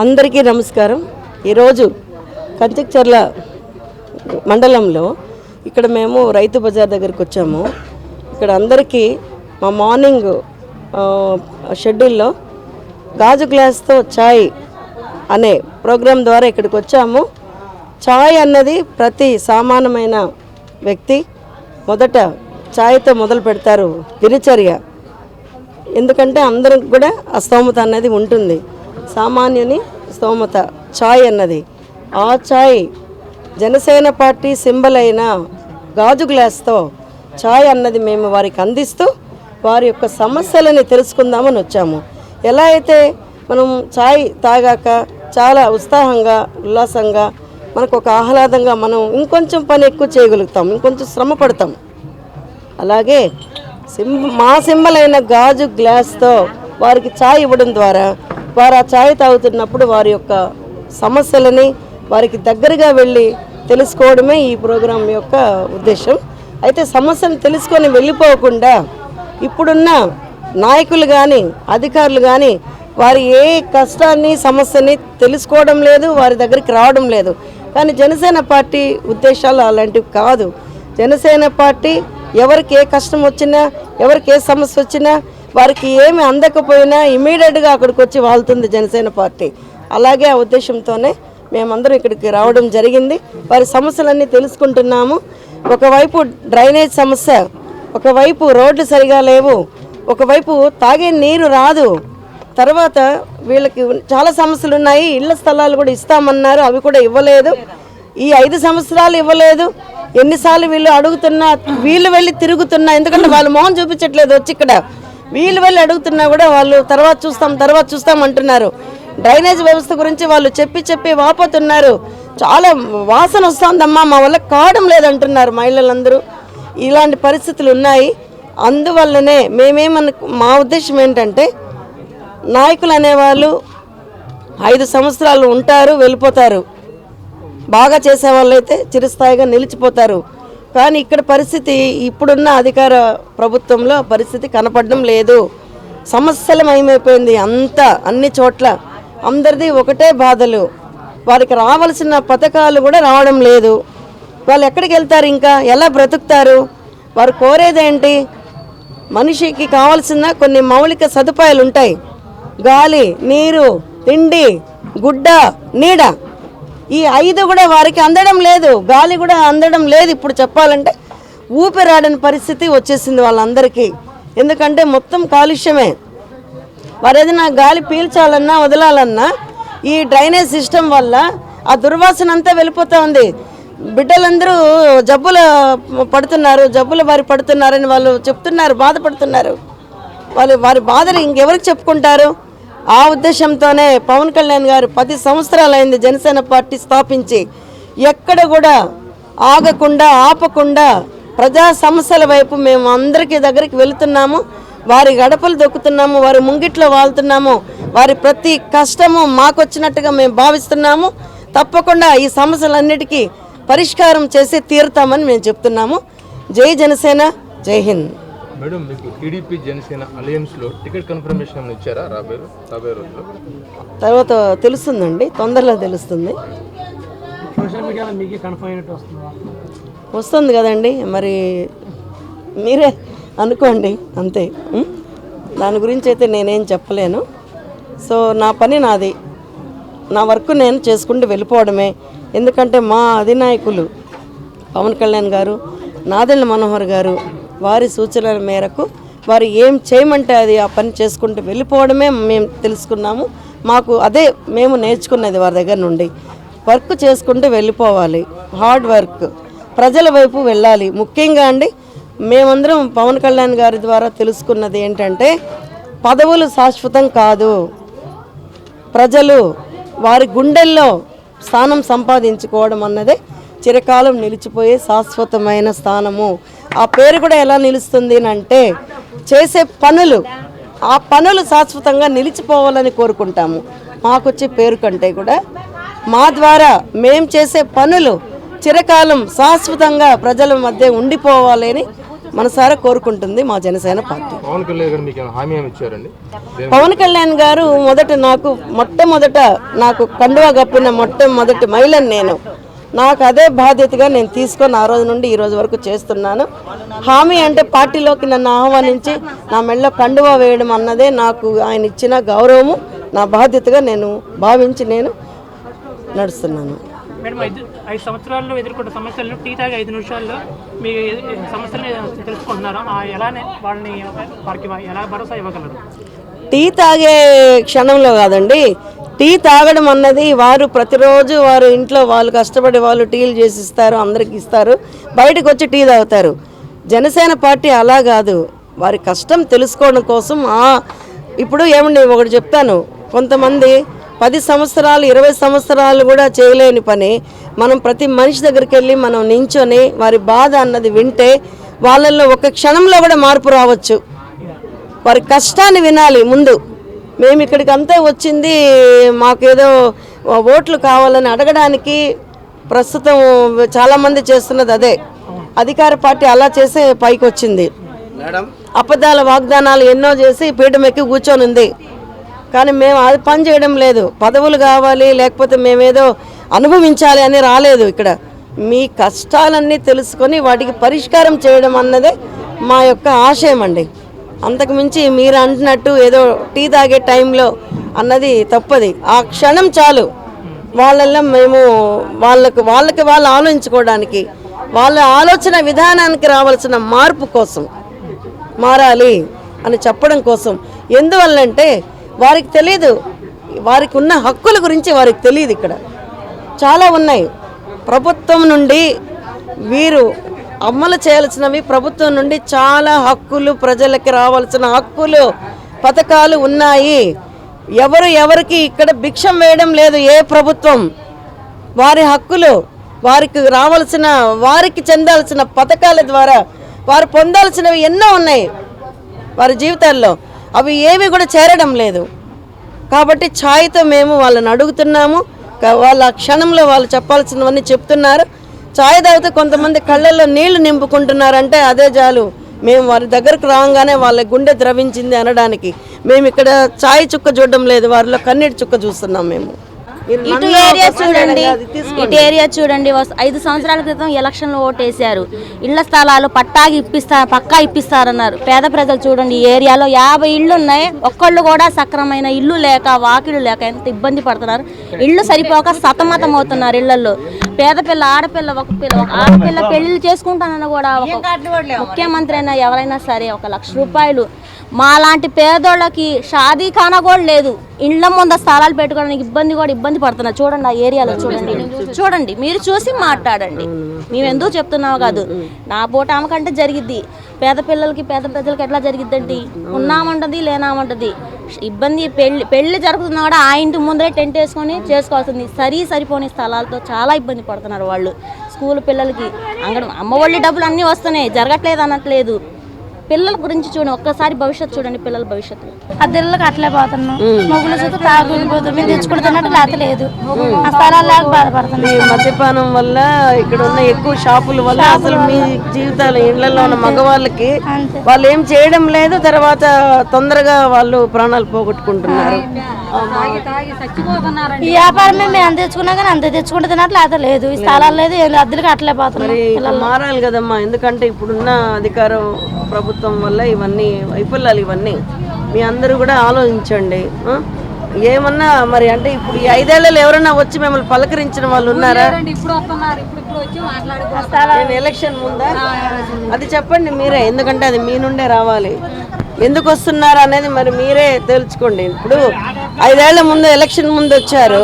అందరికీ నమస్కారం. ఈరోజు కంచికచర్ల మండలంలో ఇక్కడ మేము రైతు బజార్ దగ్గరికి వచ్చాము. ఇక్కడ అందరికీ మా మార్నింగ్ షెడ్యూల్లో గాజు గ్లాస్తో ఛాయ్ అనే ప్రోగ్రాం ద్వారా ఇక్కడికి వచ్చాము. ఛాయ్ అన్నది ప్రతి సామాన్యమైన వ్యక్తి మొదట ఛాయ్తో మొదలు పెడతారు దినచర్య. ఎందుకంటే అందరికి కూడా ఆ స్తోమత అన్నది ఉంటుంది. సామాన్యుని స్తోమత ఛాయ్ అన్నది. ఆ ఛాయ్ జనసేన పార్టీ సింబల్ అయిన గాజు గ్లాస్తో ఛాయ్ అన్నది మేము వారికి అందిస్తూ వారి యొక్క సమస్యలని తెలుసుకుందామని వచ్చాము. ఎలా అయితే మనం ఛాయ్ తాగాక చాలా ఉత్సాహంగా ఉల్లాసంగా మనకు ఒక ఆహ్లాదంగా మనం ఇంకొంచెం పని ఎక్కువ చేయగలుగుతాం, ఇంకొంచెం శ్రమ పడతాం. అలాగే మా సింబల్ అయిన గాజు గ్లాస్తో వారికి ఛాయ్ ఇవ్వడం ద్వారా వారు ఆ ఛాయ్ తాగుతున్నప్పుడు వారి యొక్క సమస్యలని వారికి దగ్గరగా వెళ్ళి తెలుసుకోవడమే ఈ ప్రోగ్రాం యొక్క ఉద్దేశం. అయితే సమస్యను తెలుసుకొని వెళ్ళిపోకుండా ఇప్పుడున్న నాయకులు కానీ అధికారులు కానీ వారి ఏ కష్టాన్ని సమస్యని తెలుసుకోవడం లేదు, వారి దగ్గరికి రావడం లేదు. కానీ జనసేన పార్టీ ఉద్దేశాలు అలాంటివి కాదు. జనసేన పార్టీ ఎవరికి ఏ కష్టం వచ్చినా, ఎవరికి ఏ సమస్య వచ్చినా, వారికి ఏమి అందకపోయినా ఇమీడియట్గా అక్కడికి వచ్చి వాళ్తుంది జనసేన పార్టీ. అలాగే ఆ ఉద్దేశంతోనే మేమందరం ఇక్కడికి రావడం జరిగింది. వారి సమస్యలన్నీ తెలుసుకుంటున్నాము. ఒకవైపు డ్రైనేజ్ సమస్య, ఒకవైపు రోడ్లు సరిగా లేవు, ఒకవైపు తాగే నీరు రాదు. తర్వాత వీళ్ళకి చాలా సమస్యలు ఉన్నాయి. ఇళ్ల స్థలాలు కూడా ఇస్తామన్నారు, అవి కూడా ఇవ్వలేదు. ఈ 5 సంవత్సరాలు ఇవ్వలేదు. ఎన్నిసార్లు వీళ్ళు అడుగుతున్నా, వీళ్ళు వెళ్ళి తిరుగుతున్నా, ఎందుకంటే వాళ్ళు మొహం చూపించట్లేదు వచ్చి ఇక్కడ. వీళ్ళు వెళ్ళి అడుగుతున్నా కూడా వాళ్ళు తర్వాత చూస్తాం అంటున్నారు. డ్రైనేజ్ వ్యవస్థ గురించి వాళ్ళు చెప్పి వాపోతున్నారు. చాలా వాసన వస్తుందమ్మా, మా వల్ల కావడం లేదంటున్నారు మహిళలందరూ. ఇలాంటి పరిస్థితులు ఉన్నాయి. అందువల్లనే మా ఉద్దేశం ఏంటంటే, నాయకులు అనేవాళ్ళు 5 సంవత్సరాలు ఉంటారు, వెళ్ళిపోతారు. బాగా చేసేవాళ్ళు అయితే చిరస్థాయిగా నిలిచిపోతారు. కానీ ఇక్కడ పరిస్థితి, ఇప్పుడున్న అధికార ప్రభుత్వంలో పరిస్థితి కనపడడం లేదు. సమస్యలమయమైపోయింది అంతా, అన్ని చోట్ల అందరిది ఒకటే బాధలు. వారికి రావాల్సిన పథకాలు కూడా రావడం లేదు. వాళ్ళు ఎక్కడికి వెళ్తారు, ఇంకా ఎలా బ్రతుకుతారు? వారు కోరేదేంటి? మనిషికి కావాల్సిన కొన్ని మౌలిక సదుపాయాలు ఉంటాయి. గాలి, నీరు, తిండి, గుడ్డ, నీడ. ఈ 5 కూడా వారికి అందడం లేదు. గాలి కూడా అందడం లేదు. ఇప్పుడు చెప్పాలంటే ఊపిరాడని పరిస్థితి వచ్చేసింది వాళ్ళందరికీ. ఎందుకంటే మొత్తం కాలుష్యమే. వారు ఏదైనా గాలి పీల్చాలన్నా వదలాలన్నా ఈ డ్రైనేజ్ సిస్టమ్ వల్ల ఆ దుర్వాసన అంతా వెళ్ళిపోతూ ఉంది. బిడ్డలందరూ జబ్బుల బారి పడుతున్నారని వాళ్ళు చెప్తున్నారు, బాధపడుతున్నారు. వారి బాధలు ఇంకెవరికి చెప్పుకుంటారు? ఆ ఉద్దేశంతోనే పవన్ కళ్యాణ్ గారు 10 సంవత్సరాలైంది జనసేన పార్టీ స్థాపించి. ఎక్కడ కూడా ఆపకుండా ప్రజా సమస్యల వైపు మేము అందరికీ దగ్గరికి వెళుతున్నాము. వారి గడపలు దొక్కుతున్నాము, వారి ముంగిట్లో వాళ్తున్నాము. వారి ప్రతి కష్టము మాకొచ్చినట్టుగా మేము భావిస్తున్నాము. తప్పకుండా ఈ సమస్యలన్నిటికీ పరిష్కారం చేసి తీరుతామని మేము చెప్తున్నాము. జై జనసేన, జై హింద్. మేడం, మీకు టీడీపీ జనసేన అలయన్స్లో టికెట్ కన్ఫర్మేషన్ ఇచ్చారా? రాబోయే రోజుల్లో తర్వాత తెలుస్తుందండి, తొందరలో తెలుస్తుంది. వస్తుంది కదండి, మరి మీరే అనుకోండి అంతే. దాని గురించి అయితే నేనేం చెప్పలేను. సో నా పని నాది, నా వర్క్ నేను చేసుకుంటూ వెళ్ళిపోవడమే. ఎందుకంటే మా అధినాయకులు పవన్ కళ్యాణ్ గారు, నాదెళ్ల మనోహర్ గారు, వారి సూచనల మేరకు వారు ఏం చేయమంటే అది ఆ పని చేసుకుంటూ వెళ్ళిపోవడమే మేము తెలుసుకున్నాము. మాకు అదే మేము నేర్చుకున్నది వారి దగ్గర నుండి. వర్క్ చేసుకుంటూ వెళ్ళిపోవాలి, హార్డ్ వర్క్, ప్రజల వైపు వెళ్ళాలి. ముఖ్యంగా అండి, మేమందరం పవన్ కళ్యాణ్ గారి ద్వారా తెలుసుకున్నది ఏంటంటే, పదవులు శాశ్వతం కాదు. ప్రజలు వారి గుండెల్లో స్థానం సంపాదించుకోవడం అన్నదే చిరకాలం నిలిచిపోయే శాశ్వతమైన స్థానము. ఆ పేరు కూడా ఎలా నిలుస్తుంది అంటే, చేసే పనులు, ఆ పనులు శాశ్వతంగా నిలిచిపోవాలని కోరుకుంటాము. మాకొచ్చే పేరు కంటే కూడా మా ద్వారా మేము చేసే పనులు చిరకాలం శాశ్వతంగా ప్రజల మధ్య ఉండిపోవాలని మనసారా కోరుకుంటుంది మా జనసేన పార్టీ. పవన్ కళ్యాణ్ గారు మీకు ఏమైనా హామీ ఏమి ఇచ్చారండి? పవన్ కళ్యాణ్ గారు మొట్టమొదట నాకు కండువా కప్పిన మొట్టమొదటి మహిళను నేను. నాకు అదే బాధ్యతగా నేను తీసుకొని ఆ రోజు నుండి ఈ రోజు వరకు చేస్తున్నాను. హామీ అంటే పార్టీలోకి నన్ను ఆహ్వానించి నా మెళ్ళ కండువా వేయడం అన్నదే నాకు ఆయన ఇచ్చిన గౌరవము, నా బాధ్యతగా నేను భావించి నేను నడుస్తున్నాను. మేడం 5 సంవత్సరాల్లో ఎదుర్కొన్న సమస్యలను టీ తాగి 5 నిమిషాల్లో మీ సమస్యలను తెలుసుకుంటున్నారు. ఎలానే వారికి ఎలా భరోసా ఇవ్వగలరు? టీ తాగే క్షణంలో కాదండి, టీ తాగడం అన్నది వారు ప్రతిరోజు వారు ఇంట్లో వాళ్ళు కష్టపడి వాళ్ళు టీలు చేసి ఇస్తారు, అందరికి ఇస్తారు, బయటకు వచ్చి టీ తాగుతారు. జనసేన పార్టీ అలా కాదు, వారి కష్టం తెలుసుకోవడం కోసం. ఇప్పుడు ఏమండి ఒకటి చెప్తాను, కొంతమంది 10 సంవత్సరాలు 20 సంవత్సరాలు కూడా చేయలేని పని మనం ప్రతి మనిషి దగ్గరికి వెళ్ళి మనం నించొని వారి బాధ అన్నది వింటే వాళ్ళల్లో ఒక క్షణంలో కూడా మార్పు రావచ్చు. వారి కష్టాన్ని వినాలి ముందు. మేము ఇక్కడికి అంతా వచ్చింది మాకేదో ఓట్లు కావాలని అడగడానికి. ప్రస్తుతం చాలామంది చేస్తున్నది అదే. అధికార పార్టీ అలా చేసే పైకి వచ్చింది. అబద్ధాల వాగ్దానాలు ఎన్నో చేసి పీఠం ఎక్కి కూర్చొని ఉంది. కానీ మేము అది పని చేయడం లేదు. పదవులు కావాలి లేకపోతే మేమేదో అనుభవించాలి అని రాలేదు. ఇక్కడ మీ కష్టాలన్నీ తెలుసుకొని వాటికి పరిష్కారం చేయడం అన్నదే మా యొక్క ఆశయం అండి. అంతకుమించి మీరు అంటున్నట్టు ఏదో టీ తాగే టైంలో అన్నది తప్పది. ఆ క్షణం చాలు వాళ్ళల్లో మేము వాళ్ళకి వాళ్ళు ఆలోచించుకోవడానికి, వాళ్ళ ఆలోచన విధానానికి రావాల్సిన మార్పు కోసం మారాలి అని చెప్పడం కోసం. ఎందువల్లంటే వారికి తెలియదు, వారికి ఉన్న హక్కుల గురించి వారికి తెలియదు. ఇక్కడ చాలా ఉన్నాయి. ప్రభుత్వం నుండి వీరు అమలు చేయాల్సినవి, ప్రభుత్వం నుండి చాలా హక్కులు, ప్రజలకి రావాల్సిన హక్కులు, పథకాలు ఉన్నాయి. ఎవరికి ఇక్కడ భిక్షం వేయడం లేదు ఏ ప్రభుత్వం. వారి హక్కులు, వారికి రావాల్సిన, వారికి చెందాల్సిన పథకాల ద్వారా వారు పొందాల్సినవి ఎన్నో ఉన్నాయి వారి జీవితాల్లో. అవి ఏవి కూడా చేరడం లేదు. కాబట్టి ఛాయ్తో మేము వాళ్ళని అడుగుతున్నాము. వాళ్ళ క్షణంలో వాళ్ళు చెప్పాల్సినవన్నీ చెప్తున్నారు. ఛాయ్ తాగితే కొంతమంది కళ్ళల్లో నీళ్లు నింపుకుంటున్నారంటే అదే చాలు. మేము వారి దగ్గరకు రాగానే వాళ్ళ గుండె ద్రవించింది అనడానికి. మేము ఇక్కడ ఛాయ్ చుక్క చూడడం లేదు, వారిలో కన్నీటి చుక్క చూస్తున్నాం మేము. ఇటు ఏరియా చూడండి 5 సంవత్సరాల క్రితం ఎలక్షన్లో ఓటేశారు. ఇళ్ల స్థలాలు పక్కా ఇప్పిస్తారన్నారు. పేద ప్రజలు చూడండి, ఈ ఏరియాలో 50 ఇళ్ళు ఉన్నాయి. ఒక్కళ్ళు కూడా సక్రమైన ఇల్లు లేక, వాకిళ్ళు లేక ఎంత ఇబ్బంది పడుతున్నారు. ఇళ్ళు సరిపోక సతమతం అవుతున్నారు ఇళ్లలో. పేద పిల్ల, ఆడపిల్ల పెళ్లిళ్ళు చేసుకుంటానన్న కూడా ముఖ్యమంత్రి అయినా ఎవరైనా సరే 1 లక్ష రూపాయలు. మాలాంటి పేదోళ్ళకి షాదీఖానా కూడా లేదు. ఇళ్ల ముందు స్థలాలు పెట్టుకోవడానికి ఇబ్బంది పడుతున్నారు. చూడండి ఆ ఏరియాలో చూడండి, మీరు చూసి మాట్లాడండి. మేము ఎందుకు చెప్తున్నావు కాదు, నా పూట ఆమెకంటే జరిగిద్ది. పేద ప్రజలకి ఎట్లా జరిగిద్దండి? ఉన్నామంటది, లేనామంటది. ఇబ్బంది. పెళ్లి జరుగుతున్నా కూడా ఆ ఇంటి ముందరే టెంట్ వేసుకొని చేసుకోవాల్సింది. సరిపోని స్థలాలతో చాలా ఇబ్బంది పడుతున్నారు వాళ్ళు. స్కూల్ పిల్లలకి అమ్మఒడి డబ్బులు అన్నీ వస్తున్నాయి, జరగట్లేదు అనట్లేదు. పిల్లల గురించి చూడండి, ఒక్కసారి భవిష్యత్తు చూడండి, పిల్లల భవిష్యత్తు. అద్దెళ్ళకి అట్లే పోతున్నాం. మొగులు చూస్తే తాగుపోతాం, మేము తెచ్చుకుంటున్నట్టు లేత లేదు. ఆ స్థలాలు లేక బాధపడుతున్నాం. మద్యపానం వల్ల, ఇక్కడ ఉన్న ఎక్కువ షాపుల వల్ల అసలు మీ జీవితాలు ఇళ్లలో ఉన్న మగవాళ్ళకి వాళ్ళు ఏం చేయడం లేదు. తర్వాత తొందరగా వాళ్ళు ప్రాణాలు పోగొట్టుకుంటున్నారు. ఈ వ్యాపారం మేము ఎంత తెచ్చుకున్నా కానీ అంత తెచ్చుకుంటే తిన్నట్లు లేత లేదు. ఈ స్థలాలు లేదు, అద్దెలకి అట్లే పోతున్నాం. మారాలి కదమ్మా, ఎందుకంటే ఇప్పుడున్న అధికారం ప్రభుత్వం వల్ల ఇవన్నీ వైఫల్యాలు. ఇవన్నీ మీ అందరూ కూడా ఆలోచించండి. ఏమన్నా మరి అంటే ఇప్పుడు ఈ 5 ఏళ్లలో ఎవరన్నా వచ్చి మిమ్మల్ని పలకరించిన వాళ్ళు ఉన్నారా? ఎలక్షన్ ముందా అది చెప్పండి మీరే, ఎందుకంటే అది మీ నుండే రావాలి. ఎందుకు వస్తున్నారు అనేది మరి మీరే తెలుసుకోండి. ఇప్పుడు 5 ఏళ్ల ముందు ఎలక్షన్ ముందు వచ్చారు.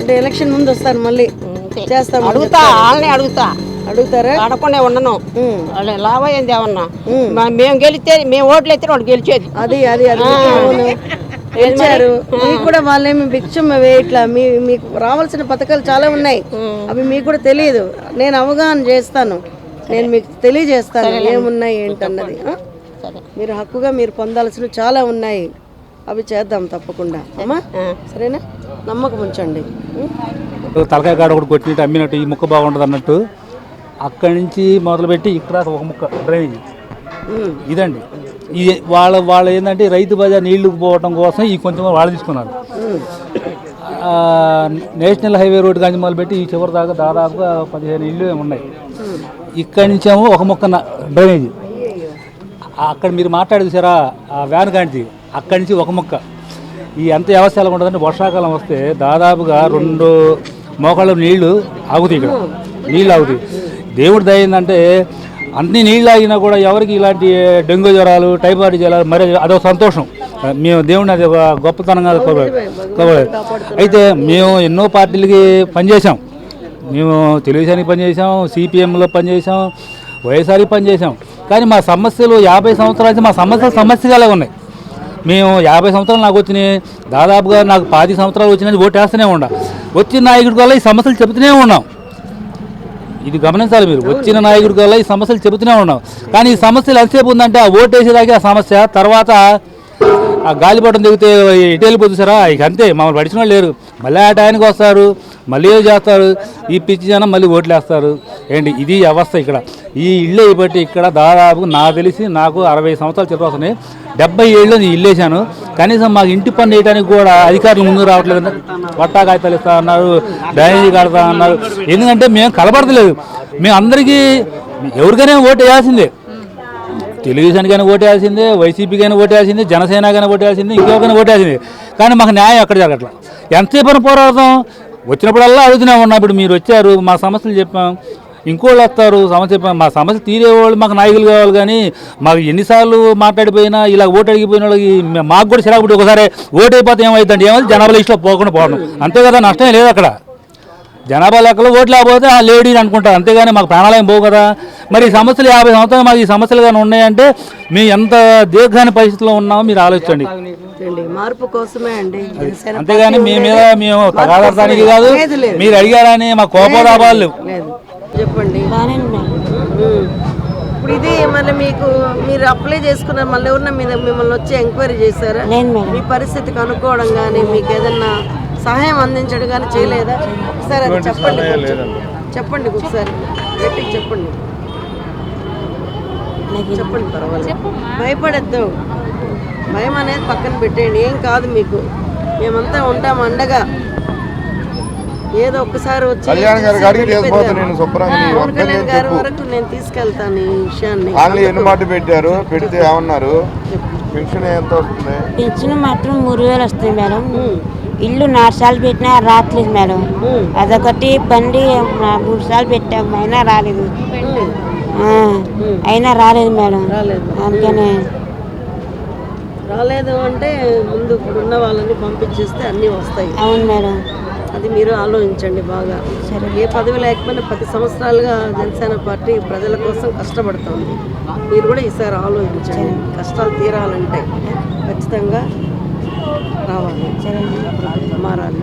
అంటే ఎలక్షన్ ముందు వస్తారు మళ్ళీ చేస్తాం. అడుగుతారా? అడగకుండా ఉండను. లాభం ఏంది ఏమన్నా? మేము గెలిస్తే, మేము ఓట్లు అయితే వాడు గెలిచేది. అది అవును. గెలిచారు. మీకు కూడా వాళ్ళేమి భిక్షం ఇట్లా మీకు రావాల్సిన పథకాలు చాలా ఉన్నాయి, అవి మీకు కూడా తెలియదు. నేను అవగాహన చేస్తాను, నేను మీకు తెలియజేస్తాను ఏమున్నాయి ఏంటన్నది. మీరు హక్కుగా మీరు పొందాల్సినవి చాలా ఉన్నాయి, అవి చేద్దాం తప్పకుండా అమ్మా. సరేనా? నమ్మకం ఉంచండి. తలకాయ కాడ ఒకటి కొట్టినట్టు అమ్మినట్టు ఈ ముక్క బాగుంటుంది అన్నట్టు అక్కడి నుంచి మొదలుపెట్టి ఇక్కడ ఒక ముక్క డ్రైనేజ్ ఇదండి. ఇది వాళ్ళు ఏంటంటే రైతు బజార్ నీళ్లు పోవటం కోసం ఈ కొంచెం వాళ్ళు తీసుకున్నారు. నేషనల్ హైవే రోడ్డు కానీ మొదలుపెట్టి ఈ చివరి దాకా దాదాపుగా 15 ఇళ్ళు ఉన్నాయి. ఇక్కడి నుంచేమో ఒక ముక్క డ్రైనేజ్. అక్కడ మీరు మాట్లాడేది సరా ఆ వ్యాన్ కాంచి అక్కడి నుంచి ఒక ముక్క. ఈ ఎంత వ్యవస్థ ఎలా ఉంటుందంటే వర్షాకాలం వస్తే దాదాపుగా 2 మోకాళ్ళ నీళ్లు ఆగుతాయి, ఇక్కడ నీళ్ళు ఆగుతాయి. దేవుడి దయ ఏంటంటే అన్ని నీళ్ళు ఆగినా కూడా ఎవరికి ఇలాంటి డెంగ్యూ జ్వరాలు, టైఫాయిడ్ జ్వరాలు మరి అదొక సంతోషం. మేము దేవుడిని అది ఒక గొప్పతనంగా అయితే మేము ఎన్నో పార్టీలకి పనిచేసాం. మేము తెలుగుదేశానికి పనిచేసాం, సిపిఎంలో పనిచేసాం, వైఎస్ఆర్కి పనిచేసాం. కానీ మా సమస్యలు 50 సంవత్సరాల నుంచి మా సమస్యగానే ఉన్నాయి. మేము 50 సంవత్సరాలు నాకు వచ్చినాయి, దాదాపుగా నాకు 10 సంవత్సరాలు వచ్చినది ఓటు వేస్తూనే ఉన్నా. వచ్చిన నాయకుడి వల్ల ఈ సమస్యలు చెబుతూనే ఉన్నాం. ఇది గమనించాలి మీరు. వచ్చిన నాయకుడి వల్ల ఈ సమస్యలు చెబుతూనే ఉన్నాం. కానీ ఈ సమస్యలు ఎంతసేపు ఉందంటే ఆ ఓటు వేసేదాకే ఆ సమస్య, తర్వాత ఆ గాలిపటం దిగితే ఇటు వెళ్ళిపోతుంది సారా. ఇక అంతే, మమ్మల్ని పడిచిన వాళ్ళు లేరు. మళ్ళీ ఆ టైంకి వస్తారు, మళ్ళీ ఏదో చేస్తారు. ఈ పిచ్చి జనం మళ్ళీ ఓట్లు వేస్తారు. ఏంటి ఇది వ్యవస్థ ఇక్కడ. ఈ ఇల్లు అయిపోయి ఇక్కడ దాదాపు నాకు తెలిసి నాకు 60 సంవత్సరాలు చిల్లర వస్తున్నాయి. 70 ఏళ్ళు నేను ఇల్లు వేసాను. కనీసం మాకు ఇంటి పన్ను వేయడానికి కూడా అధికారులు ముందుకు రావట్లేదు. పట్టా కాగితాలు ఇస్తా అన్నారు, డ్రైనేజీ కడతా అన్నారు. ఎందుకంటే మేము కలపడతలేదు. మేము అందరికీ ఎవరికైనా ఓటు వేయాల్సిందే. తెలుగుదేశానికైనా ఓటేయాల్సిందే, వైసీపీకైనా ఓటేయాల్సిందే, జనసేనకైనా ఓటేయాల్సిందే, ఇంకెవరికైనా ఓటేయాల్సిందే. కానీ మాకు న్యాయం ఎక్కడ జరగట్లా. ఎంతసేపు పోరాడతాం? వచ్చినప్పుడల్లా అడుగుతూనే ఉన్నాం. ఇప్పుడు మీరు వచ్చారు, మా సమస్యలు చెప్పాం, ఇంకోళ్ళు వస్తారు సమస్య చెప్పాం. మా సమస్య తీరేవాళ్ళు మాకు నాయకులు కావాలి. కానీ మాకు ఎన్నిసార్లు మాట్లాడిపోయినా ఇలా ఓటు అడిగిపోయిన వాళ్ళకి మాకు కూడా చిరాకు. ఒకసారి ఓటు అయిపోతే ఏమవుతుందంటే ఏమైంది, జనాభా లిస్టులో పోకుండా పోవడం అంతే కదా, నష్టమే లేదు అక్కడ. జనాభా లెక్కలో ఓట్లు లేకపోతే ఆ లేడీని అనుకుంటారు, అంతేగాని మాకు ప్రాణాలయం పోవు కదా. మరి ఈ సమస్యలు 50 సంవత్సరాలు మాకు ఈ సమస్యలు కానీ ఉన్నాయంటే మేము ఎంత దీర్ఘాని పరిస్థితిలో ఉన్నామో మీరు ఆలోచించండి. మార్పు కోసమే అండి, అంతేగాని మేము తగాదానికి కాదు. మీరు అడిగారని మా కోపరాబాలు లేవు. చెప్పండి. ఇప్పుడు ఇది మళ్ళీ మీరు అప్లై చేసుకున్నారు, మళ్ళీ ఎవరన్నా మిమ్మల్ని వచ్చి ఎంక్వైరీ చేశారా? మీ పరిస్థితికి అనుకోవడం కానీ మీకు ఏదన్నా సహాయం అందించడం కానీ చేయలేదా? ఒకసారి అది చెప్పండి, చెప్పండి ఒకసారి గట్టిగా చెప్పండి. చెప్పండి, పర్వాలేదు, భయపడద్దు. భయం అనేది పక్కన పెట్టేయండి, ఏం కాదు మీకు. మేమంతా ఉంటాం అండగా. ఏదో ఒక్కసారి వచ్చి కళ్యాణ్ గారి వరకు నేను తీసుకెళ్తాను ఈ విషయాన్ని. ఎన్ని మాట పెట్టారు, పెడితే ఏమన్నారు? పెన్షన్ ఎంత వస్తుంది? పెన్షన్ మాత్రం 3000 వస్తుంది మేడం. ఇల్లు 4 సార్లు పెట్టినా రావట్లేదు మేడం. అదొకటి బండి 3 సార్లు పెట్టాము, అయినా రాలేదు. మేడం. అందుకనే రాలేదు అంటే ముందు ఇప్పుడున్న వాళ్ళని పంపించేస్తే అన్నీ వస్తాయి. అవును మేడం. అది మీరు ఆలోచించండి బాగా. ఏ పదవి లేకపోయినా 10 సంవత్సరాలుగా జనసేన పార్టీ ప్రజల కోసం కష్టపడుతుంది. మీరు కూడా ఈసారి ఆలోచించండి. కష్టాలు తీరాలంటే ఖచ్చితంగా రావాలి, మారాలి.